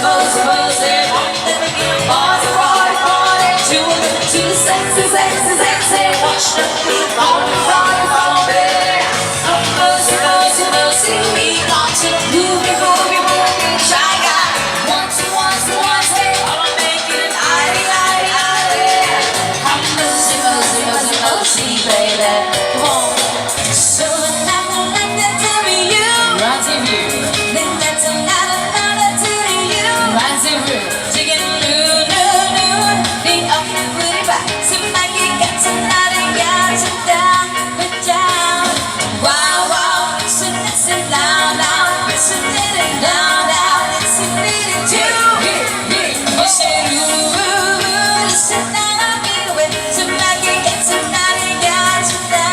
mosey, mosey. Then we get party, party, party. To the sexy, sexy, sexy. Watch the beat, party, party, party. Mosey, mosey, mosey. We got to the groovy, groovy, groovy. Shy guy. One, two, hey. I'ma make it an I-D. I'm mosey, mosey, mosey, mosey, baby. Come on. So like that to me, you. Right to you. Then that's another to you. Right to you. Chicken noon, noon, noon. The up and put it back. Seem like you got somebody got you down, put down. Wow, wow. Listen, listen, loud, loud. Listen, listen, loud, loud. Listen, listen, too. You say, ooh, listen, now I mean the way. Seem like you got somebody got you down.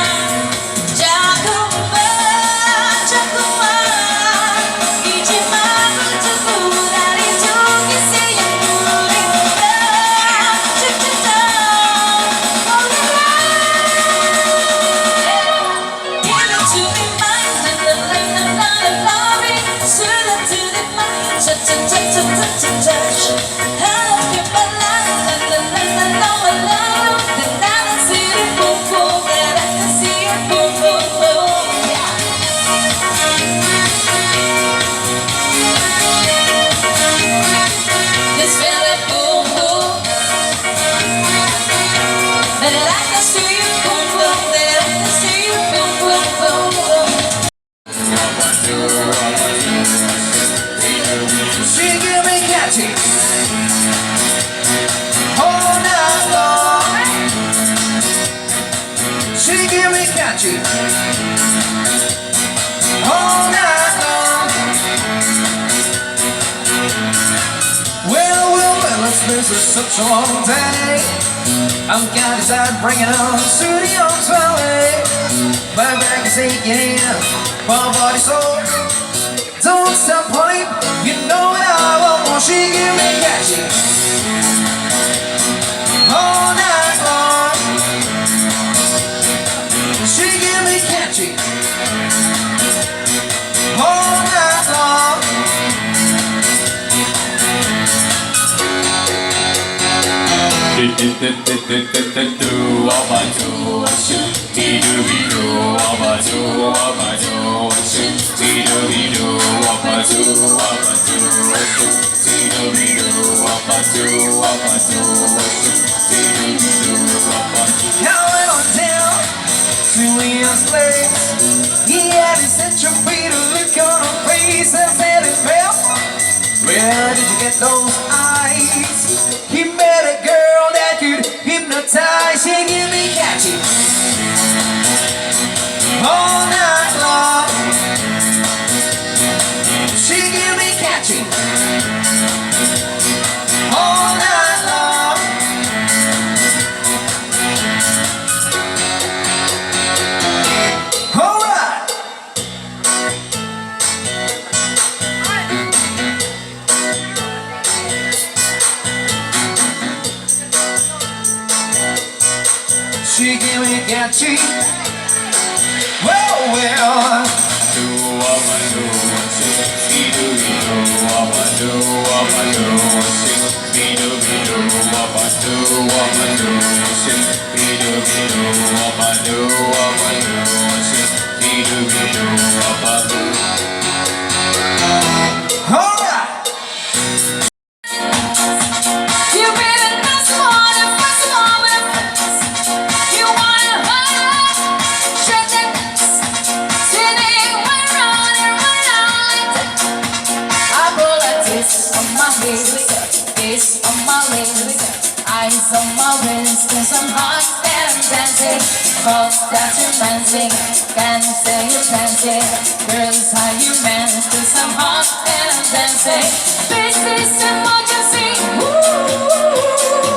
This is such a long day. I'm gonna start bringing on studios valley. My back is aching, my body's sore. Don't stop, honey, you know what I want. Won't she give me catchy all night long? She give me catchy all night long. Do all my do, shoot, be do be do, all my do, shoot, be do be do, all my do, shoot, be do be do, all my do, shoot, be do be do, all my do. I went on down to Leon's place. He had his centripetal look on her face and said it fell. Where did you get those eyes? He met a girl that could hypnotize. She give me catchy all night long. She give me catchy all night long. All right. She give me catchy. Well, well. Do all my do, shoot, be do be do, all my do, shoot, be do be do, all my do, shoot, be do be do, all my do, shoot, be do be do, all my do. All right. Eyes on my wrist, cause I'm hot and dancing. Cross dancing, dancing, can't say you dancing. Girls, how you man, cause I'm hot and dancing. This emergency, woo.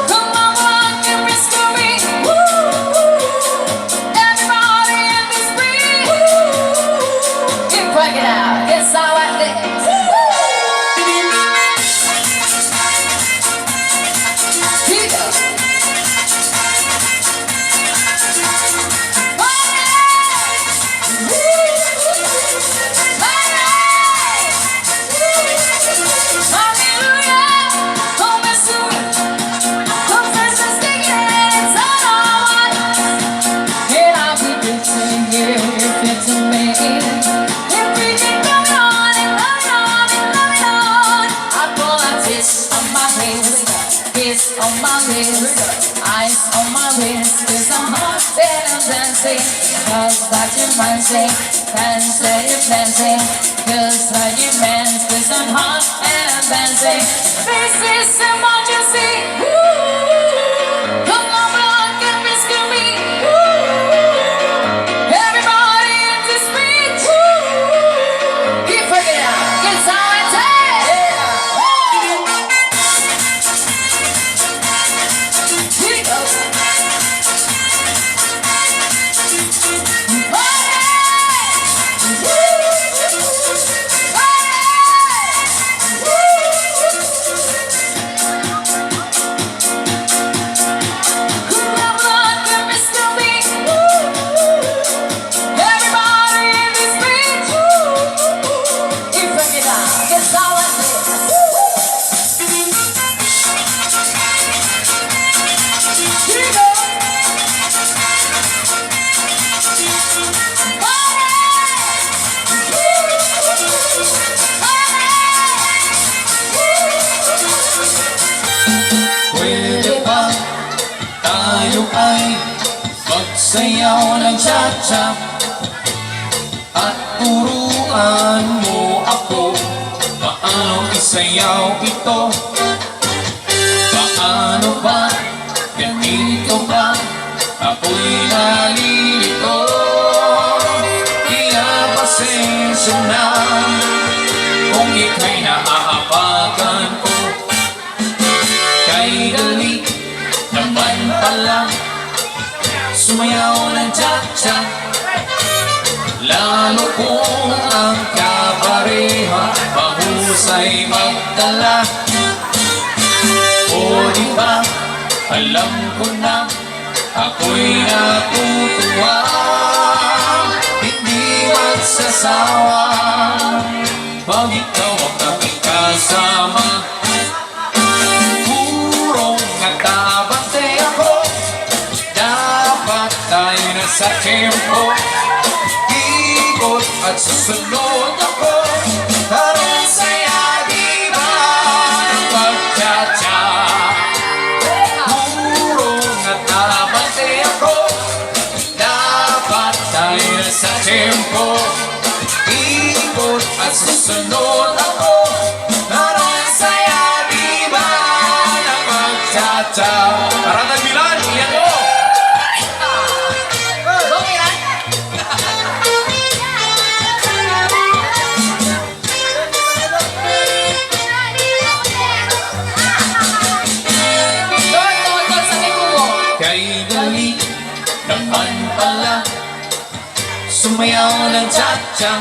Come on, rock and mystery, woo. Everybody in this breeze, woo. You crack it out, guess how I live. Hallelujah. my wrist, kiss on my lips, ice on my wrist. 'Cause I'm hot and I'm dancing, 'cause that you dancing, dancing, you dancing. 'Cause that you dance, 'cause I'm hot and I'm dancing. This is emergency. Come on, blood, can rescue me. Everybody in this beat. Keep bringing it out. It's how I take. Here we go. Ay magsayaw ng cha-cha at turuan mo ako paano isayaw ito. Paano ba? Ganito ba? Ako'y nalilito. Kaya pasensya na kung ika'y naaapagan ko. Kay dali naman pala sumayaw ng cha-cha, lalo kung ang kapareha mahusay magdala. O diba, alam ko na ako'y natutuwa, hindi magsasawa pag ikaw ang aking kasama. Sa tempo, ikot at susunod ako. Parang saya, di ba, ng pagcha-cha. Purong at nabante ako. Dapat tayo sa tempo, ikot at susunod ako. Parang saya, di ba, ng pagcha-cha. Parang nagbilan, iyan mo. Sumayaw ng cha-cha,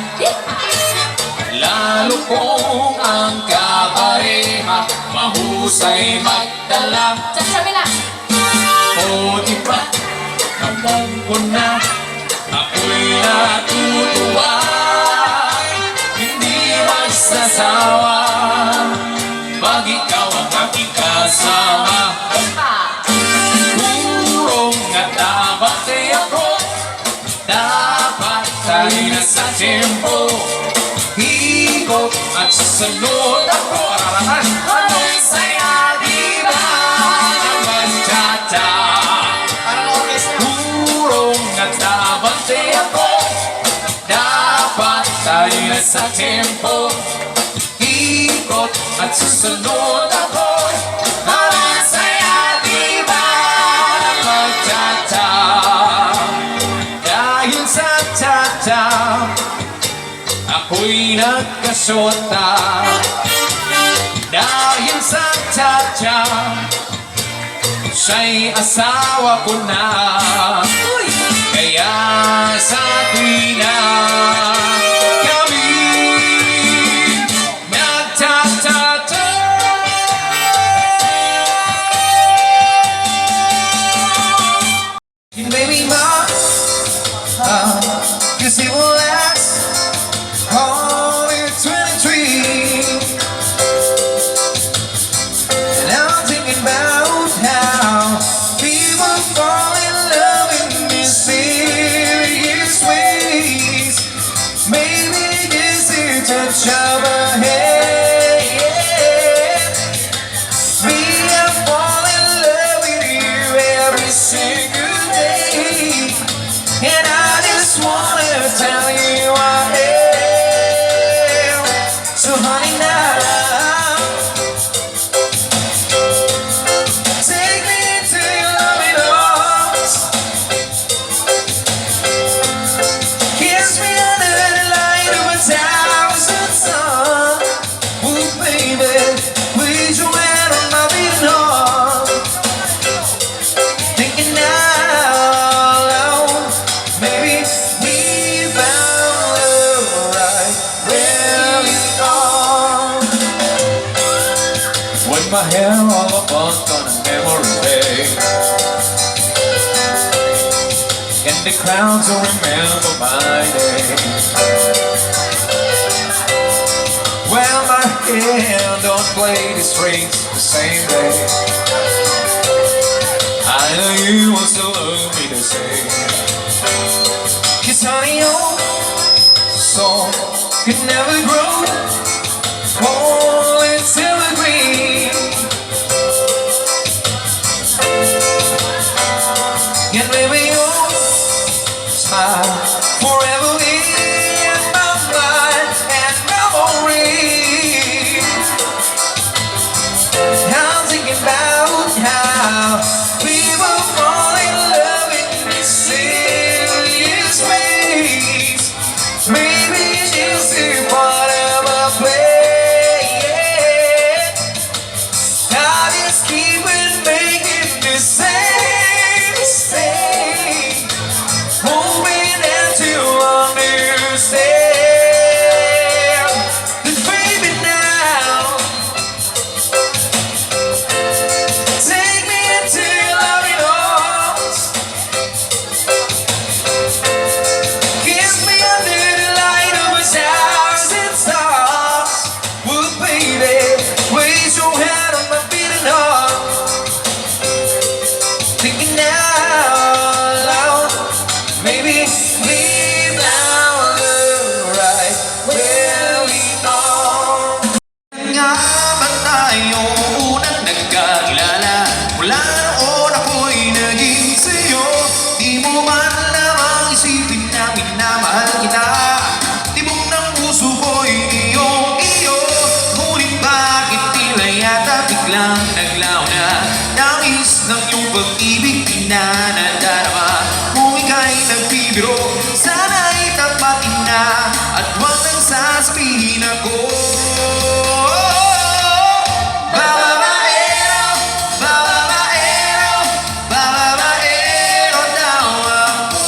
lalo kung ang kapareha mahusay magdala. Cha-cha bila. O diba, alam ko na ako'y natutuwa, hindi magsasawa pag ikaw ang aking kasama. Purong at nabante ako. Dapat tayo na sa tempo, ikot at susunod ako. Araratan, ano'y saya, di ba, ng magcha-cha. Purong at nabante ako. Dapat tayo na sa tempo, ikot at susunod ako. Ano'y saya, di ba, ng magcha-cha. Dahil sa cha-cha, ako'y nagkasyota. Dahil sa cha-cha, siya'y asawa ko na. Kaya sa tuwina kami nagcha-cha-cha. Baby, cause it will last all in 23. And I'm thinking about how people fall in love in this city. with my hair all upon on a memory lane. And the crowds will remember my name. Well, my hand don't play the strings the same way. I know you will still love me the same. 'Cause honey, your soul could never grow whole until the green. And baby, your smile forever in my mind and memory. I'm thinking about how we will fall in love in mysterious ways. Maybe it's just a part of a play. I just keep it making the same mistake, hoping that you understand that baby now, take me into your loving arms, kiss me under the light of a thousand stars. Well, baby, raise your hand on my beating heart, thinking out loud, maybe leave now love right where we are. Nga ba tayo unang nagkakilala? Mula noon ako'y naging sa'yo. Di mo man lamang isipin na minamahal kita. Tibok ng puso ko'y iyong-iyo. Ngunit bakit tila yata biglang naglaw na? Nangis ng iyong pag-ibig di na nadarama. Kung ika'y nagbibiro, sana'y tapatin na at huwag nang sasabihin ako. Bababaero, bababaero, bababaero daw ako.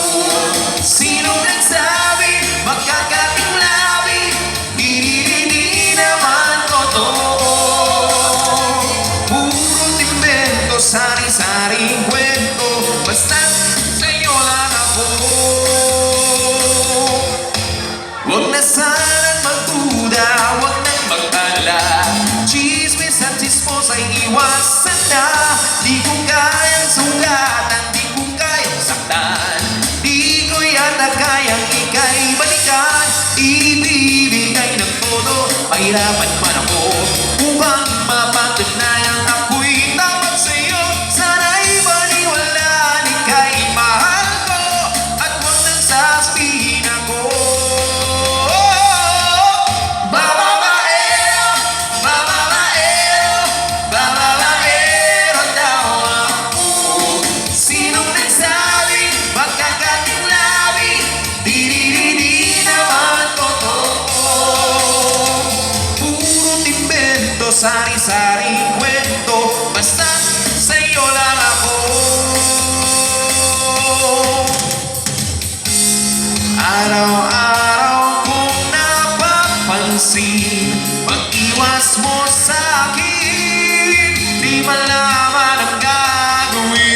Sinong nagsabi, magkakating labi, di naman totoo. Puro timbento, sari-saring kwento, basta't sa'yo lang ako. Huwag na sanang magduda, huwag nang mag-alala. Chismis at chismos ay iwasan na. Di ko kayang sugatan, di ko kayang saktan. Di ko yata kayang ika'y balikan. Ibibigay ng todo, pahirapan man ako upang mapatunayan ako'y tawag sa'yo. Sana'y maniwalaan ika'y mahal ko at huwag nang sasabihin ako. Bababaero, bababaero, bababaero daw ako. Sinong nagsabi, magkakating labi, di naman totoo. Puro timbento, sari-saring kwento, basta sa'yo lang ako. Araw-araw kong napapansin, pag-iwas mo sa'kin, di malaman ang gagawin.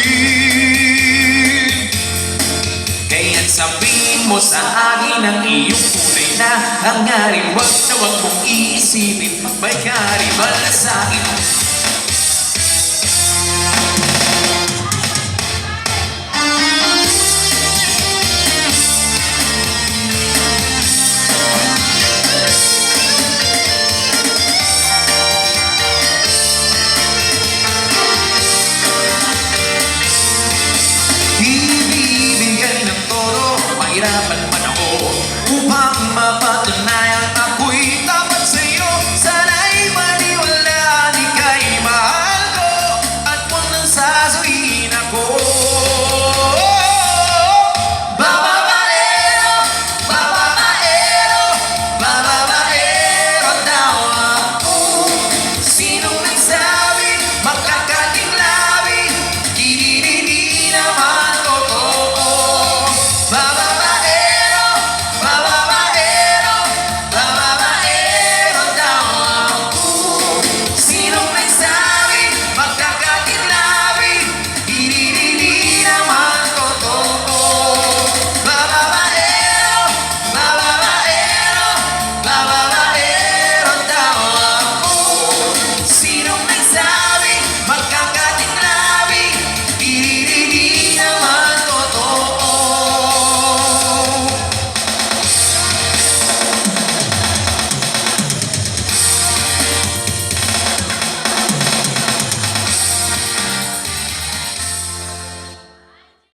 Kaya't sabihin mo sa akin ang iyong tunay na hangarin. Wag na wag mong iisipin, may karibal na sa'kin.